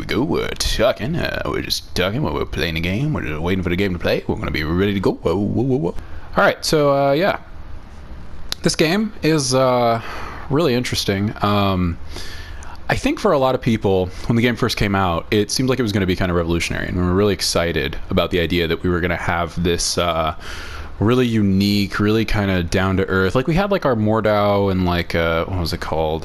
we go. We're talking. We're just talking while we're playing the game. We're just waiting for the game to play. We're going to be ready to go. Whoa, whoa, whoa, whoa. All right, so, yeah. This game is really interesting. I think for a lot of people, when the game first came out, it seemed like it was going to be kind of revolutionary. And we were really excited about the idea that we were going to have this really unique, really kind of down to earth. Like we had like our Mordau and like what was it called?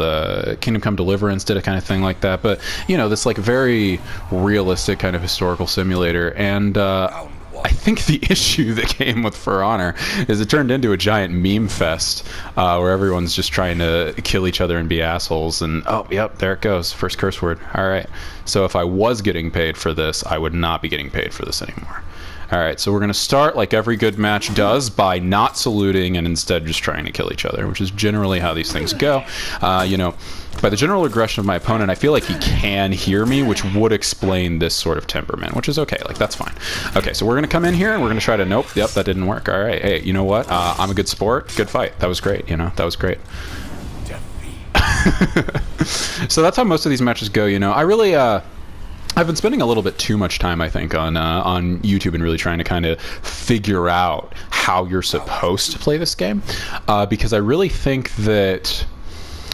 Kingdom Come Deliverance did a kind of thing like that. But you know, this like very realistic kind of historical simulator. And I think the issue that came with For Honor is it turned into a giant meme fest where everyone's just trying to kill each other and be assholes. And oh, yep, there it goes. First curse word. All right. So if I was getting paid for this, I would not be getting paid for this anymore. All right, so we're going to start like every good match does by not saluting and instead just trying to kill each other, which is generally how these things go. You know, by the general aggression of my opponent, I feel like he can hear me, which would explain this sort of temperament, which is okay. Like, that's fine. Okay, so we're going to come in here and we're going to try to... Nope, yep, that didn't work. All right, hey, you know what? I'm a good sport. Good fight. That was great, you know? That was great. So that's how most of these matches go, you know? I really... I've been spending a little bit too much time, I think, on YouTube and really trying to kind of figure out how you're supposed to play this game, because I really think that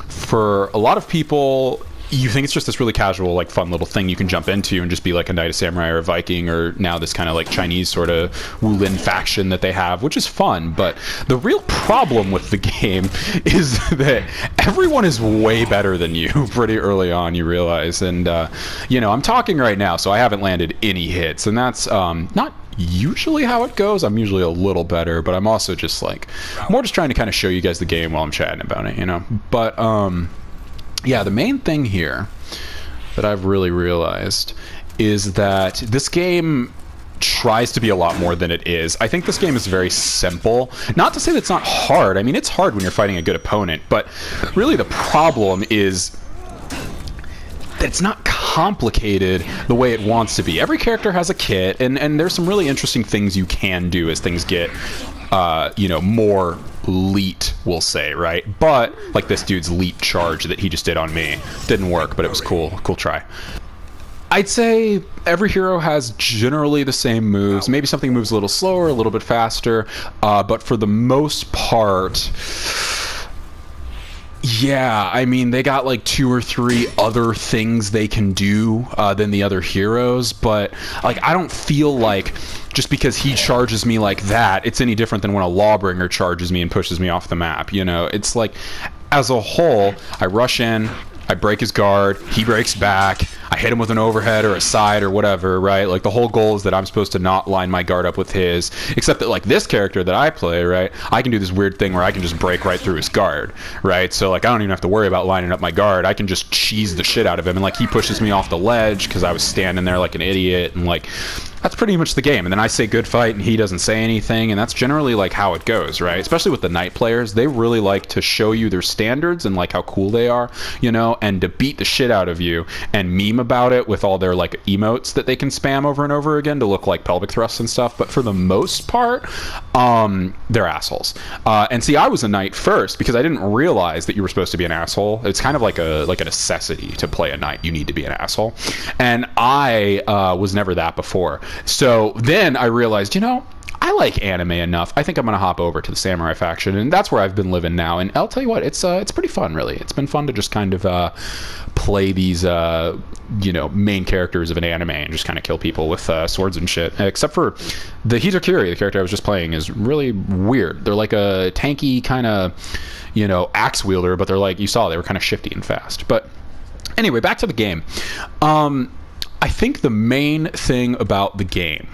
for a lot of people, you think it's just this really casual, like, fun little thing you can jump into and just be like a knight, a samurai, or a Viking, or now this kind of like Chinese sort of Wulin faction that they have, which is fun. But the real problem with the game is that everyone is way better than you pretty early on, you realize. And, you know, I'm talking right now, so I haven't landed any hits, and that's not usually how it goes. I'm usually a little better, but I'm also just like, more just trying to kind of show you guys the game while I'm chatting about it, you know? But, yeah, the main thing here that I've really realized is that this game tries to be a lot more than it is. I think this game is very simple. Not to say that it's not hard. I mean, it's hard when you're fighting a good opponent, but really the problem is that it's not complicated the way it wants to be. Every character has a kit, and there's some really interesting things you can do as things get you know, more leet, we'll say, right? But like this dude's leet charge that he just did on me didn't work, but it was cool try. I'd say every hero has generally the same moves. Maybe something moves a little slower, a little bit faster, but for the most part, yeah, I mean, they got like 2 or 3 other things they can do than the other heroes, but like I don't feel like just because he charges me like that, it's any different than when a Lawbringer charges me and pushes me off the map, you know? It's like, as a whole, I rush in, I break his guard, he breaks back, I hit him with an overhead or a side or whatever, right? Like, the whole goal is that I'm supposed to not line my guard up with his, except that, like, this character that I play, right, I can do this weird thing where I can just break right through his guard, right? So, like, I don't even have to worry about lining up my guard. I can just cheese the shit out of him, and, like, he pushes me off the ledge because I was standing there like an idiot, and, like, that's pretty much the game. And then I say good fight, and he doesn't say anything, and that's generally, like, how it goes, right? Especially with the knight players, they really like to show you their standards and, like, how cool they are, you know, and to beat the shit out of you and meme about it with all their, like, emotes that they can spam over and over again to look like pelvic thrusts and stuff. But for the most part, they're assholes. And see, I was a knight first because I didn't realize that you were supposed to be an asshole. It's kind of like a necessity to play a knight. You need to be an asshole. And I was never that before. So then I realized, you know, I like anime enough. I think I'm going to hop over to the samurai faction, and that's where I've been living now. And I'll tell you what, it's pretty fun, really. It's been fun to just kind of play these, you know, main characters of an anime and just kind of kill people with swords and shit. Except for the Hitokiri, the character I was just playing, is really weird. They're like a tanky kind of, you know, axe wielder, but they're like, you saw, they were kind of shifty and fast. But anyway, back to the game. I think the main thing about the game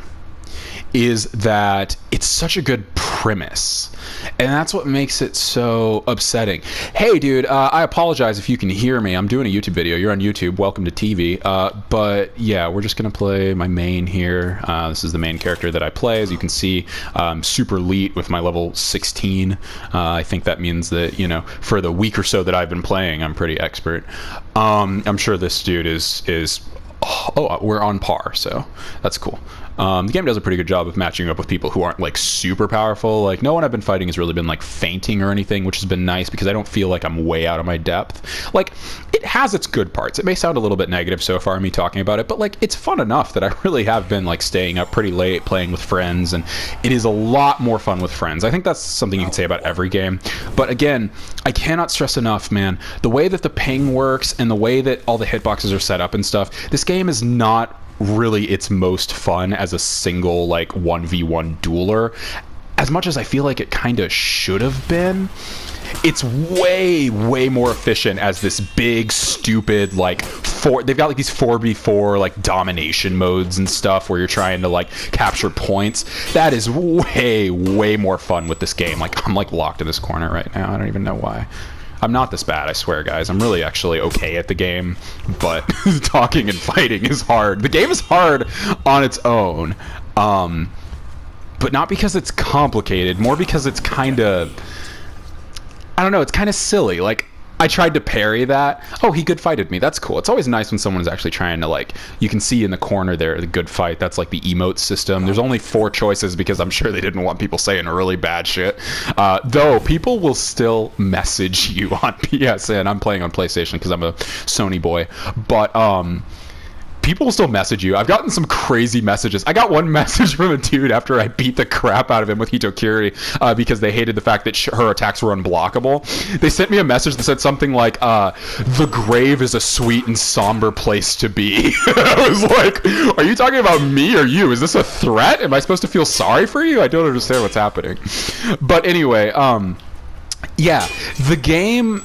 is that it's such a good premise, and that's what makes it so upsetting. Hey dude, I apologize if you can hear me. I'm doing a YouTube video. You're on YouTube. Welcome to TV. But yeah, we're just gonna play my main here. This is the main character that I play. As you can see, super elite with my level 16. I think that means that, you know, for the week or so that I've been playing, I'm pretty expert. I'm sure this dude is oh, we're on par, so that's cool. The game does a pretty good job of matching up with people who aren't like super powerful. Like no one I've been fighting has really been like fainting or anything, which has been nice because I don't feel like I'm way out of my depth. Like it has its good parts. It may sound a little bit negative so far, me talking about it, but like it's fun enough that I really have been like staying up pretty late playing with friends, and it is a lot more fun with friends. I think that's something you can say about every game. But again, I cannot stress enough, man, the way that the ping works and the way that all the hitboxes are set up and stuff, this game is not really its most fun as a single like 1v1 dueler, as much as I feel like it kind of should have been. It's way more efficient as this big stupid like they've got like these 4v4 like domination modes and stuff where you're trying to like capture points. That is way more fun with this game. Like I'm like locked in this corner right now. I don't even know why. I'm not this bad, I swear, guys. I'm really actually okay at the game, but talking and fighting is hard. The game is hard on its own, but not because it's complicated, more because it's kind of, I don't know, it's kind of silly. Like, I tried to parry that. Oh, he good fighted me. That's cool. It's always nice when someone's actually trying to, like, you can see in the corner there, the good fight. That's like the emote system. There's only 4 choices because I'm sure they didn't want people saying really bad shit. Though, people will still message you on PSN. I'm playing on PlayStation because I'm a Sony boy. But, people will still message you. I've gotten some crazy messages. I got one message from a dude after I beat the crap out of him with Hitokiri because they hated the fact that her attacks were unblockable. They sent me a message that said something like, the grave is a sweet and somber place to be. I was like, are you talking about me or you? Is this a threat? Am I supposed to feel sorry for you? I don't understand what's happening. But anyway, yeah, the game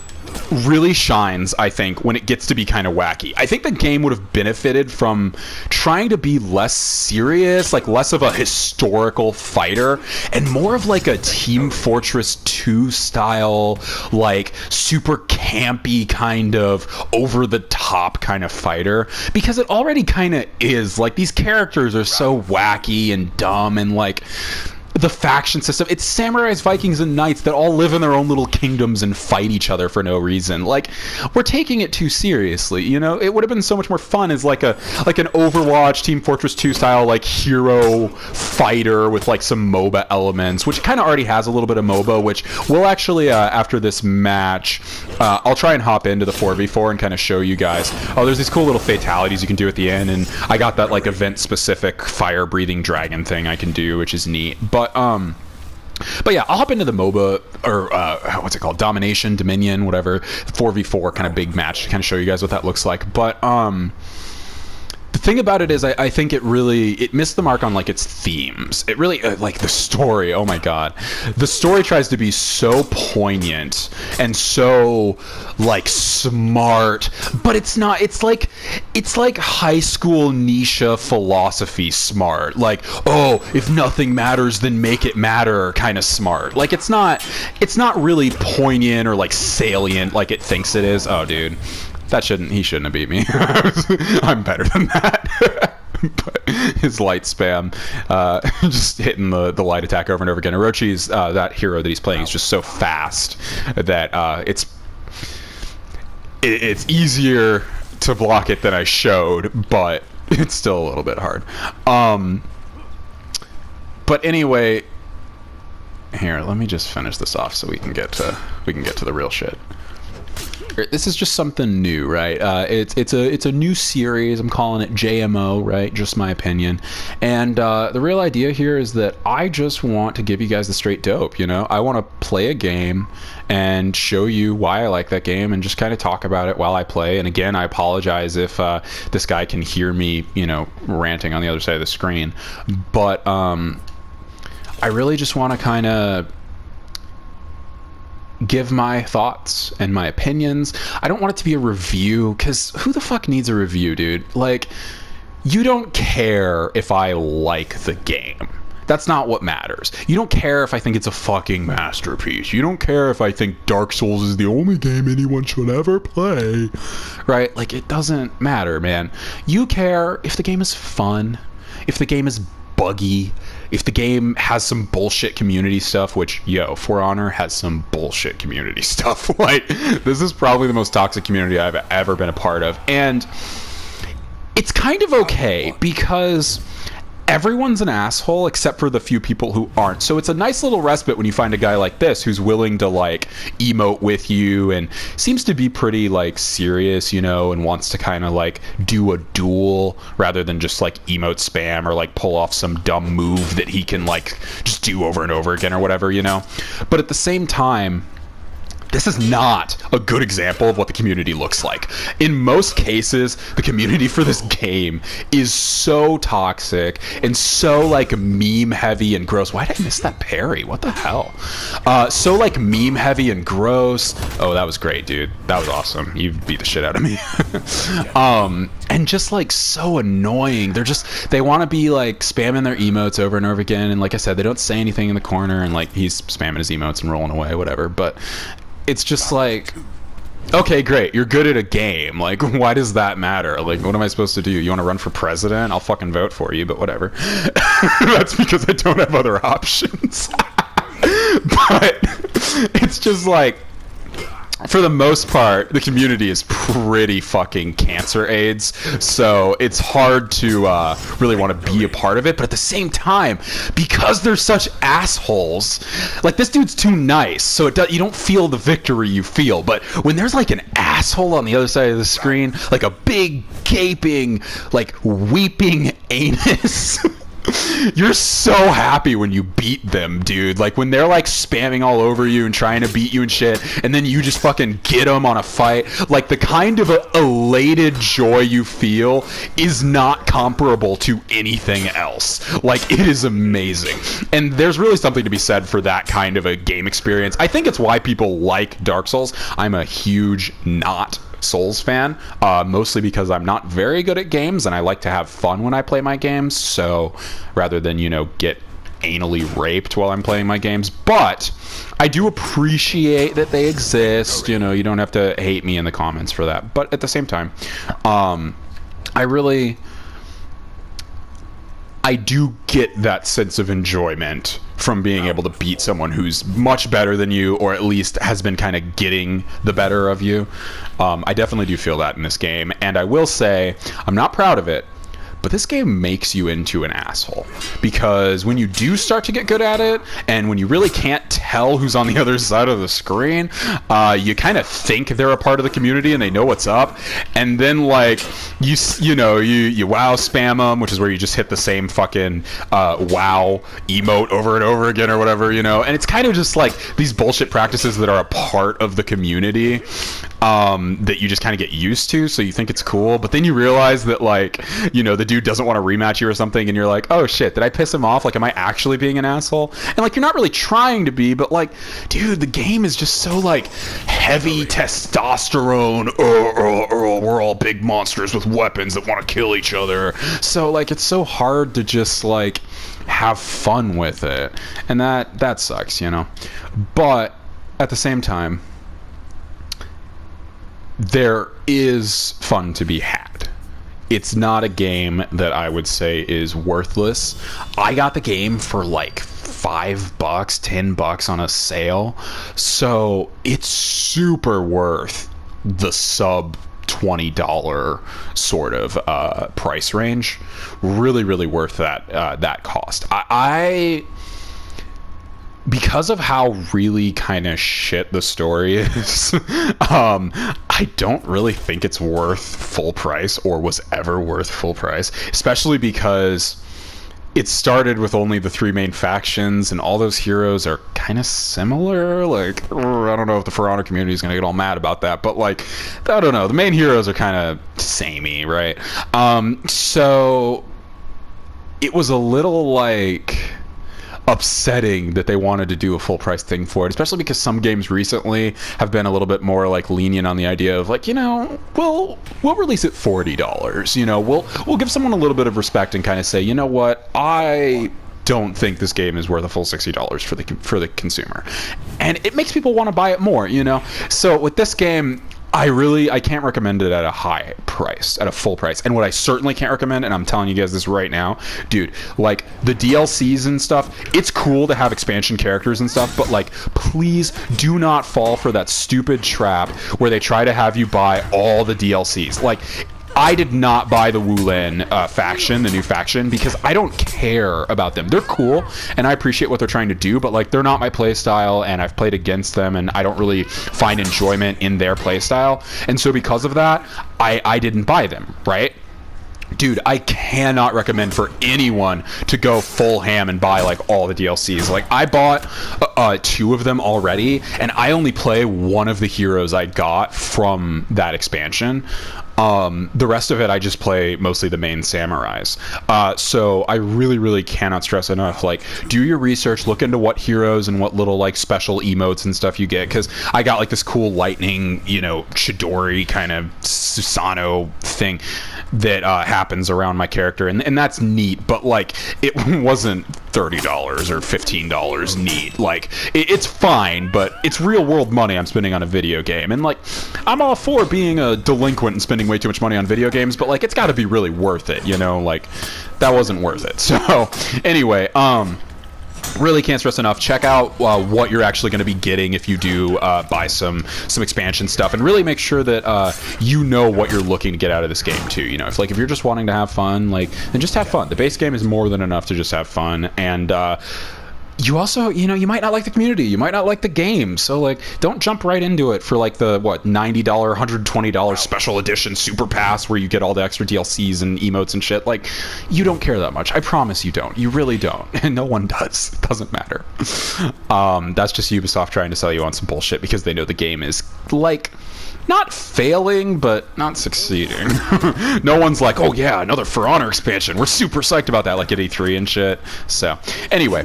really shines, I think, when it gets to be kind of wacky. I think the game would have benefited from trying to be less serious, like less of a historical fighter, and more of like a Team Fortress 2 style, like super campy kind of over-the-top kind of fighter, because it already kind of is. Like, these characters are so wacky and dumb, and like the faction system, it's samurais, Vikings, and knights that all live in their own little kingdoms and fight each other for no reason. Like, we're taking it too seriously, you know? It would have been so much more fun as like an Overwatch Team Fortress 2 style like hero fighter with like some MOBA elements, which kind of already has a little bit of MOBA, which we'll actually after this match I'll try and hop into the 4v4 and kind of show you guys. Oh, there's these cool little fatalities you can do at the end, and I got that like event specific fire breathing dragon thing I can do, which is neat. But yeah, I'll hop into the MOBA, or what's it called? Domination, Dominion, whatever. 4v4 kind of big match to kind of show you guys what that looks like. But the thing about it is I think it missed the mark on like its themes. It really like the story, oh my god, the story tries to be so poignant and so like smart, but it's not. It's like high school Nisha philosophy smart, like, oh, if nothing matters then make it matter kind of smart. Like, it's not really poignant or like salient like it thinks it is. Oh dude, he shouldn't have beat me. I'm better than that. But his light spam, just hitting the light attack over and over again. Orochi's, that hero that he's playing, is just so fast that it's easier to block it than I showed, but it's still a little bit hard. But anyway, here, let me just finish this off so we can get to the real shit. This is just something new, right? It's a new series. I'm calling it JMO, right? Just my opinion. And the real idea here is that I just want to give you guys the straight dope, you know? I want to play a game and show you why I like that game and just kind of talk about it while I play. And again, I apologize if this guy can hear me, you know, ranting on the other side of the screen. But I really just want to kind of give my thoughts and my opinions. I don't want it to be a review, because who the fuck needs a review, dude? Like, you don't care if I like the game. That's not what matters. You don't care if I think it's a fucking masterpiece. You don't care if I think Dark Souls is the only game anyone should ever play, right? Like, it doesn't matter, man. You care if the game is fun, if the game is buggy, if the game has some bullshit community stuff, which, yo, For Honor has some bullshit community stuff. Like, this is probably the most toxic community I've ever been a part of. And it's kind of okay, because everyone's an asshole except for the few people who aren't. So it's a nice little respite when you find a guy like this who's willing to like emote with you and seems to be pretty like serious, you know, and wants to kind of like do a duel rather than just like emote spam or like pull off some dumb move that he can like just do over and over again or whatever, you know. But at the same time, this is not a good example of what the community looks like. In most cases, the community for this game is so toxic and so like meme heavy and gross. Why did I miss that parry? What the hell? So like meme heavy and gross. Oh, that was great, dude. That was awesome. You beat the shit out of me. And just like so annoying. They want to be like spamming their emotes over and over again. And like I said, they don't say anything in the corner, and like he's spamming his emotes and rolling away, whatever. But it's just like, okay, great, you're good at a game. Like, why does that matter? Like, what am I supposed to do? You want to run for president? I'll fucking vote for you, but whatever. That's because I don't have other options. But it's just like, for the most part, the community is pretty fucking cancer AIDS, so it's hard to really want to be a part of it. But at the same time, because they're such assholes, like this dude's too nice, so you don't feel the victory you feel. But when there's like an asshole on the other side of the screen, like a big gaping, like weeping anus. You're so happy when you beat them, dude. Like when they're like spamming all over you and trying to beat you and shit, and then you just fucking get them on a fight. Like the kind of elated joy you feel is not comparable to anything else. Like it is amazing. And there's really something to be said for that kind of a game experience. I think it's why people like Dark Souls. I'm a huge not Souls fan, mostly because I'm not very good at games and I like to have fun when I play my games, so rather than, you know, get anally raped while I'm playing my games. But I do appreciate that they exist. You know, you don't have to hate me in the comments for that. But at the same time, I do get that sense of enjoyment from being able to beat someone who's much better than you, or at least has been kind of getting the better of you. I definitely do feel that in this game, and I will say I'm not proud of it, but this game makes you into an asshole, because when you do start to get good at it, and when you really can't tell who's on the other side of the screen, you kind of think they're a part of the community and they know what's up, and then like you wow spam them, which is where you just hit the same fucking wow emote over and over again or whatever, you know, and it's kind of just like these bullshit practices that are a part of the community that you just kind of get used to, so you think it's cool, but then you realize that, like, you know, the dude doesn't want to rematch you or something, and you're like, oh shit, did I piss him off? Like, am I actually being an asshole? And like, you're not really trying to be, but like, dude, the game is just so like heavy testosterone. We're all big monsters with weapons that want to kill each other, so like it's so hard to just like have fun with it, and that sucks, you know. But at the same time, there is fun to be had. It's not a game that I would say is worthless. I got the game for like $5, $10 on a sale, so it's super worth the sub $20 sort of price range. Really, really worth that cost. I because of how really kind of shit the story is, I don't really think it's worth full price, or was ever worth full price, especially because it started with only the 3 main factions, and all those heroes are kind of similar. Like, I don't know if the For Honor community is going to get all mad about that, but like, I don't know. The main heroes are kind of samey, right? So it was a little like upsetting that they wanted to do a full price thing for it, especially because some games recently have been a little bit more like lenient on the idea of like, you know, we'll release it $40, you know, we'll give someone a little bit of respect and kind of say, you know what, I don't think this game is worth a full $60 for the consumer, and it makes people want to buy it more, you know. So with this game, I can't recommend it at a high price, at a full price. And what I certainly can't recommend, and I'm telling you guys this right now, dude, like the DLCs and stuff, it's cool to have expansion characters and stuff, but like, please do not fall for that stupid trap where they try to have you buy all the DLCs. Like, I did not buy the Wulan faction, the new faction, because I don't care about them. They're cool, and I appreciate what they're trying to do, but like they're not my playstyle, and I've played against them, and I don't really find enjoyment in their playstyle. And so because of that, I didn't buy them, right? Dude, I cannot recommend for anyone to go full ham and buy like all the DLCs. Like I bought 2 of them already, and I only play one of the heroes I got from that expansion. The rest of it I just play mostly the main samurais. So I really cannot stress enough, like, do your research, look into what heroes and what little like special emotes and stuff you get, because I got like this cool lightning, you know, Chidori kind of Susano thing that happens around my character, and that's neat, but like it wasn't $30 or $15 neat. Like it's fine, but it's real world money I'm spending on a video game, and like I'm all for being a delinquent and spending way too much money on video games, but like it's got to be really worth it, you know? Like that wasn't worth it. So anyway, really can't stress enough, check out what you're actually going to be getting if you do buy some expansion stuff, and really make sure that you know what you're looking to get out of this game too. You know, if you're just wanting to have fun, like, then just have fun. The base game is more than enough to just have fun. And you also, you know, you might not like the community, you might not like the game, so like don't jump right into it for like the $90 $120 special edition super pass where you get all the extra DLCs and emotes and shit. Like, you don't care that much. I promise you don't. You really don't. And no one does. It doesn't matter. That's just Ubisoft trying to sell you on some bullshit because they know the game is like not failing, but not succeeding. No one's like, oh yeah, another For Honor expansion, we're super psyched about that, like at E3 and shit. So anyway,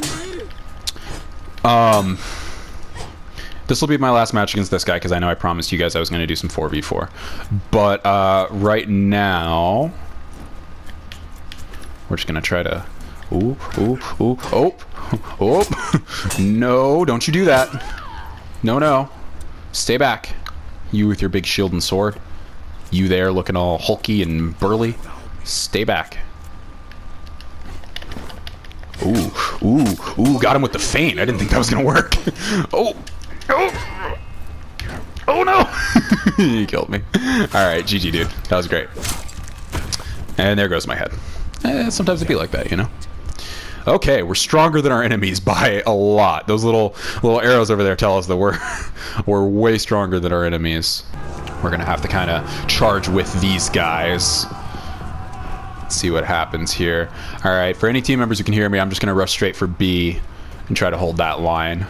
this will be my last match against this guy, because I know I promised you guys I was going to do some 4v4. But right now, we're just going to try to... No, don't you do that. No. Stay back. You with your big shield and sword. You there looking all hulky and burly. Stay back. Ooh, got him with the feint. I didn't think that was gonna work. Oh no. You killed me. Alright, GG, dude. That was great. And there goes my head. Sometimes it'd be like that, you know? Okay, we're stronger than our enemies by a lot. Those little arrows over there tell us that we're way stronger than our enemies. We're gonna have to kind of charge with these guys. See what happens here. All right, for any team members who can hear me, I'm just gonna rush straight for B and try to hold that line.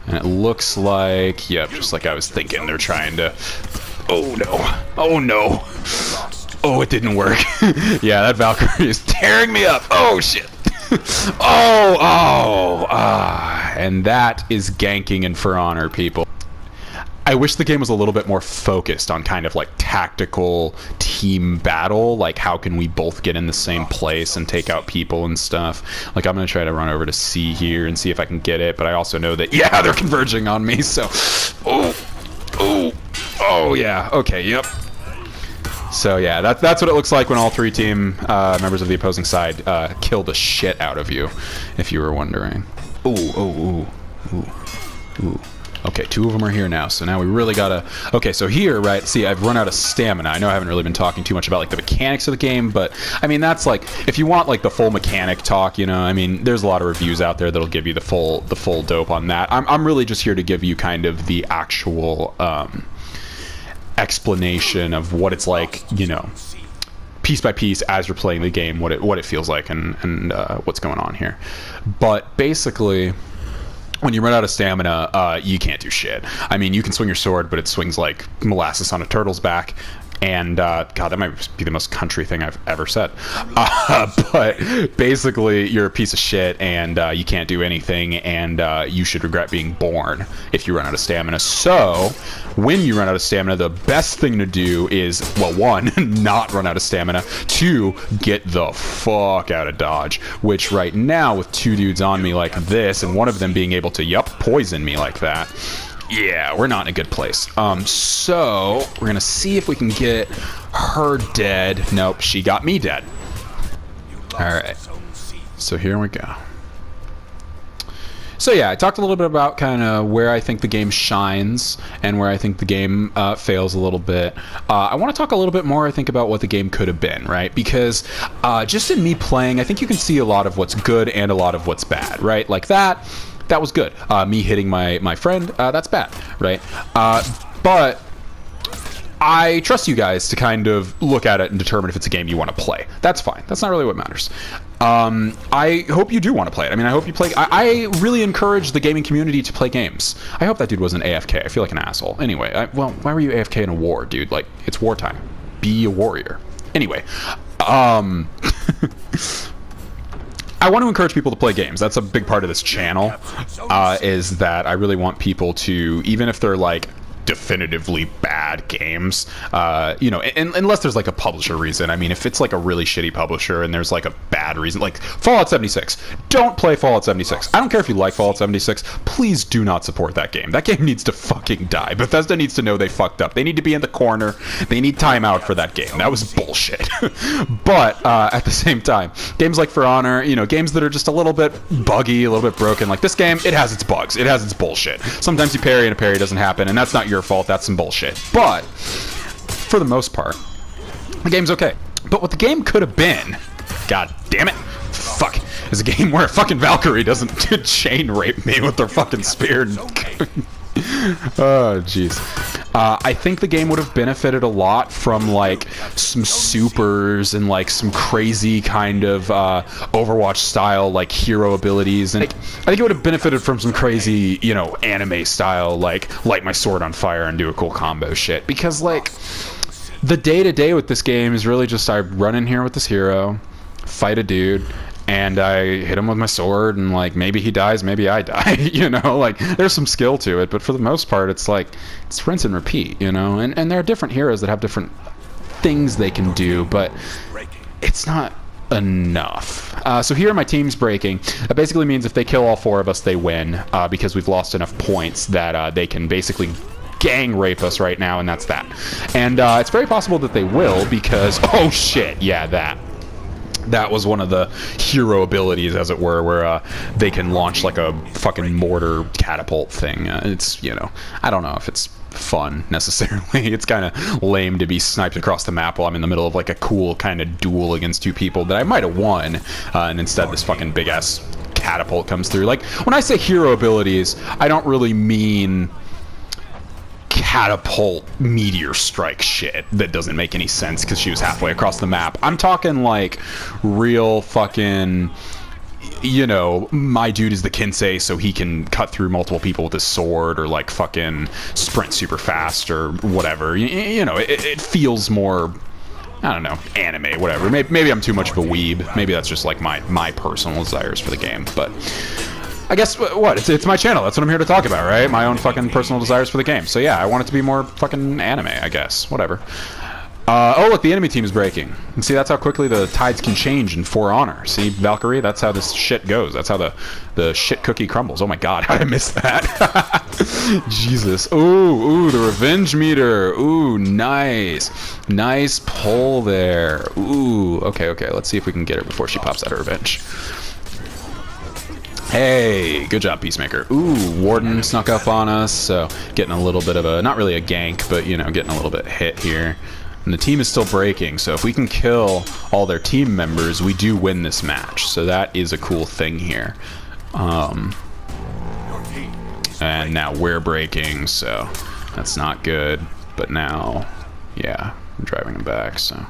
And it looks like, yep, just like I was thinking, they're trying to... Oh no. Oh, it didn't work. Yeah, that Valkyrie is tearing me up. Oh shit. And that is ganking and For Honor, people. I wish the game was a little bit more focused on kind of like tactical team battle, like how can we both get in the same place and take out people and stuff. Like I'm gonna try to run over to C here and see if I can get it, but I also know that, yeah, they're converging on me, so oh yeah, okay, yep. So yeah, that's what it looks like when all 3 team members of the opposing side kill the shit out of you, if you were wondering. Ooh. Okay, 2 of them are here now, so now we really gotta... Okay, so here, right, see, I've run out of stamina. I know I haven't really been talking too much about, like, the mechanics of the game, but, I mean, that's, like, if you want, like, the full mechanic talk, you know, I mean, there's a lot of reviews out there that'll give you the full dope on that. I'm really just here to give you kind of the actual explanation of what it's like, you know, piece by piece as you're playing the game, what it feels like and what's going on here. But basically, when you run out of stamina, you can't do shit. I mean, you can swing your sword, but it swings like molasses on a turtle's back. And, God, that might be the most country thing I've ever said. But basically, you're a piece of shit, and you can't do anything, and you should regret being born if you run out of stamina. So, when you run out of stamina, the best thing to do is, well, 1, not run out of stamina. 2, get the fuck out of Dodge. Which, right now, with 2 dudes on me like this, and one of them being able to, poison me like that, yeah, we're not in a good place. So we're gonna see if we can get her dead. Nope, she got me dead. All right. So here we go. So yeah, I talked a little bit about kind of where I think the game shines and where I think the game fails a little bit. I want to talk a little bit more, I think, about what the game could have been, right? Because just in me playing, I think you can see a lot of what's good and a lot of what's bad, right? Like that was good. Me hitting my friend, that's bad, right? But I trust you guys to kind of look at it and determine if it's a game you want to play. That's fine. That's not really what matters. I hope you do want to play it. I mean, I hope you play. I really encourage the gaming community to play games. I hope that dude wasn't AFK. I feel like an asshole. Anyway, well, why were you AFK in a war, dude? Like, it's wartime. Be a warrior. Anyway, I want to encourage people to play games. That's a big part of this channel, is that I really want people to, even if they're like definitively bad games, you know, unless there's like a publisher reason. I mean, if it's like a really shitty publisher and there's like a bad reason, like Fallout 76, don't play Fallout 76. I don't care if you like Fallout 76, please do not support that game. That game needs to fucking die. Bethesda needs to know they fucked up. They need to be in the corner. They need timeout for that game. That was bullshit. But at the same time, games like For Honor, you know, games that are just a little bit buggy, a little bit broken, like this game, it has its bugs. It has its bullshit. Sometimes you parry and a parry doesn't happen, and that's not your fault. That's some bullshit. But for the most part, the game's okay. But what the game could have been, god damn it, fuck, is a game where a fucking Valkyrie doesn't chain rape me with their fucking spear. Oh jeez. I think the game would have benefited a lot from like some supers and like some crazy kind of Overwatch style like hero abilities, and I think it would have benefited from some crazy, you know, anime style like light my sword on fire and do a cool combo shit. Because like the day-to-day with this game is really just I run in here with this hero, fight a dude, and I hit him with my sword, and like maybe he dies, maybe I die. You know, like there's some skill to it, but for the most part it's like it's rinse and repeat, you know. And there are different heroes that have different things they can do, but it's not enough. So here my team's breaking. That basically means if they kill all four of us, they win, because we've lost enough points that they can basically gang rape us right now, and that's that. And it's very possible that they will, because oh shit, yeah, that was one of the hero abilities, as it were, where they can launch like a fucking mortar catapult thing. It's, you know, I don't know if it's fun necessarily. It's kind of lame to be sniped across the map while I'm in the middle of like a cool kind of duel against two people that I might have won, and instead this fucking big ass catapult comes through. Like when I say hero abilities, I don't really mean catapult meteor strike shit that doesn't make any sense because she was halfway across the map. I'm talking like real fucking, you know, my dude is the Kinsei, so he can cut through multiple people with his sword, or like fucking sprint super fast or whatever. You know, it feels more, I don't know, anime, whatever. Maybe I'm too much of a weeb. Maybe that's just like my personal desires for the game, but I guess, what? It's my channel. That's what I'm here to talk about, right? My own fucking personal desires for the game. So yeah, I want it to be more fucking anime, I guess. Whatever. Oh, look, the enemy team is breaking. And see, that's how quickly the tides can change in For Honor. See, Valkyrie, that's how this shit goes. That's how the shit cookie crumbles. Oh my god, how did I miss that? Jesus. Ooh, the revenge meter. Ooh, nice. Nice pull there. Ooh, okay. Let's see if we can get her before she pops out her revenge. Hey, good job, Peacemaker. Ooh, Warden snuck up on us, so getting a little bit of a, not really a gank, but, you know, getting a little bit hit here. And the team is still breaking, so if we can kill all their team members, we do win this match. So that is a cool thing here. And now we're breaking, so that's not good. But now, yeah, I'm driving him back, so...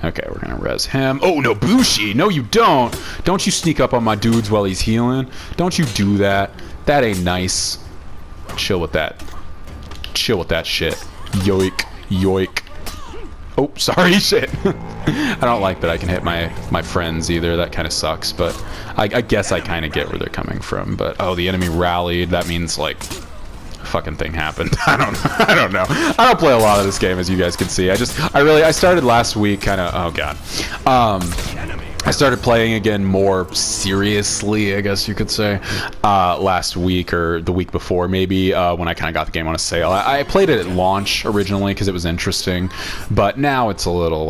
Okay, we're gonna res him. Oh, no, Bushi! No, you don't! Don't you sneak up on my dudes while he's healing. Don't you do that. That ain't nice. Chill with that. Chill with that shit. Yoik. Yoik. Oh, sorry, shit. I don't like that I can hit my friends either. That kind of sucks, but I guess I kind of get where they're coming from. But, oh, the enemy rallied. That means, like... fucking thing happened. I don't know. I don't play a lot of this game, as you guys can see. I started last week kind of, oh god. I started playing again more seriously, I guess you could say, last week or the week before maybe, when I kind of got the game on a sale. I played it at launch originally because it was interesting, but now it's a little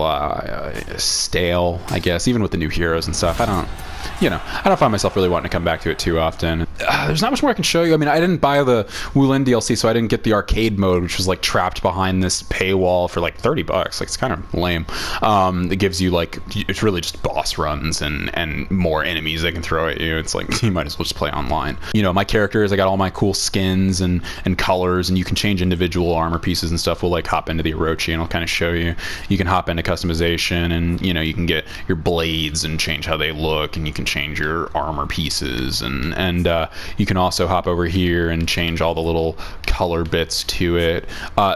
stale, I guess, even with the new heroes and stuff. I don't find myself really wanting to come back to it too often. there's not much more I can show you. I mean, I didn't buy the Wulin DLC, so I didn't get the arcade mode, which was like trapped behind this paywall for like $30. Like, it's kind of lame. It gives you like, it's really just boss runs and more enemies they can throw at you. It's like, you might as well just play online. You know, my characters, I got all my cool skins and colors, and you can change individual armor pieces and stuff. We'll like hop into the Orochi and I'll kind of show you. You can hop into customization, and you know, you can get your blades and change how they look, and you can change your armor pieces, and you can also hop over here and change all the little color bits to it.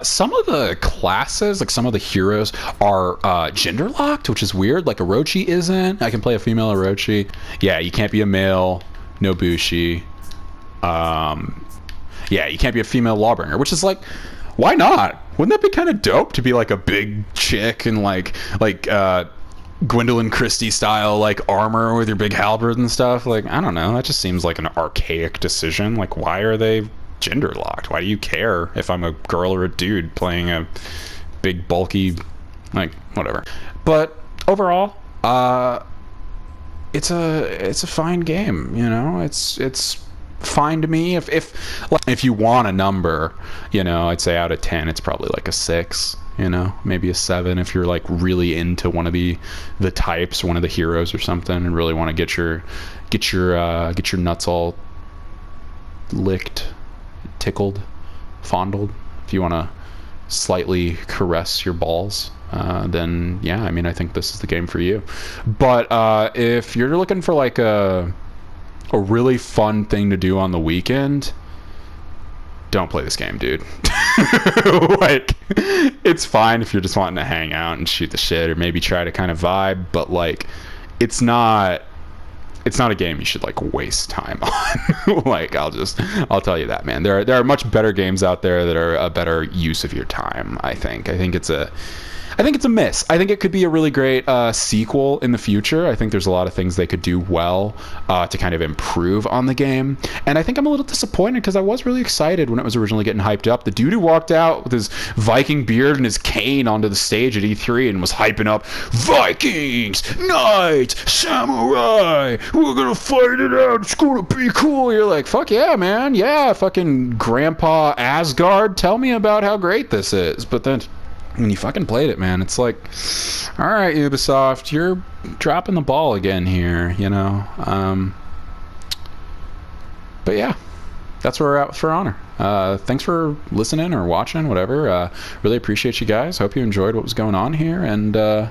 Some of the classes, like some of the heroes, are gender locked, which is weird. Like Orochi isn't. I can play a female Orochi. Yeah, you can't be a male. No Bushi. Yeah, you can't be a female Lawbringer, which is like, why not? Wouldn't that be kind of dope to be like a big chick and like Gwendolyn Christie style like armor with your big halberd and stuff? Like, I don't know, that just seems like an archaic decision. Like, why are they gender locked? Why do you care if I'm a girl or a dude playing a big bulky, like, whatever. But overall, it's a fine game, you know. It's fine to me. If you want a number, you know, I'd say out of 10 it's probably like a 6, you know, maybe a 7 if you're like really into one of the types, one of the heroes or something, and really want to get your nuts all licked, tickled, fondled. If you want to slightly caress your balls, then yeah, I mean, I think this is the game for you. But if you're looking for like a really fun thing to do on the weekend, don't play this game, dude. Like, it's fine if you're just wanting to hang out and shoot the shit, or maybe try to kind of vibe, but like, it's not a game you should like waste time on. Like, I'll tell you that, man. There are much better games out there that are a better use of your time. I think it's a miss. I think it could be a really great sequel in the future. I think there's a lot of things they could do well to kind of improve on the game. And I think I'm a little disappointed because I was really excited when it was originally getting hyped up. The dude who walked out with his Viking beard and his cane onto the stage at E3 and was hyping up, Vikings, knights, samurai, we're gonna fight it out, it's gonna be cool. You're like, fuck yeah, man. Yeah, fucking Grandpa Asgard, tell me about how great this is. But then when you fucking played it, man, it's like, all right, Ubisoft, you're dropping the ball again here, you know. But yeah, that's where we're at for Honor. Thanks for listening or watching, whatever. Really appreciate you guys. Hope you enjoyed what was going on here, and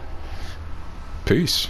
peace.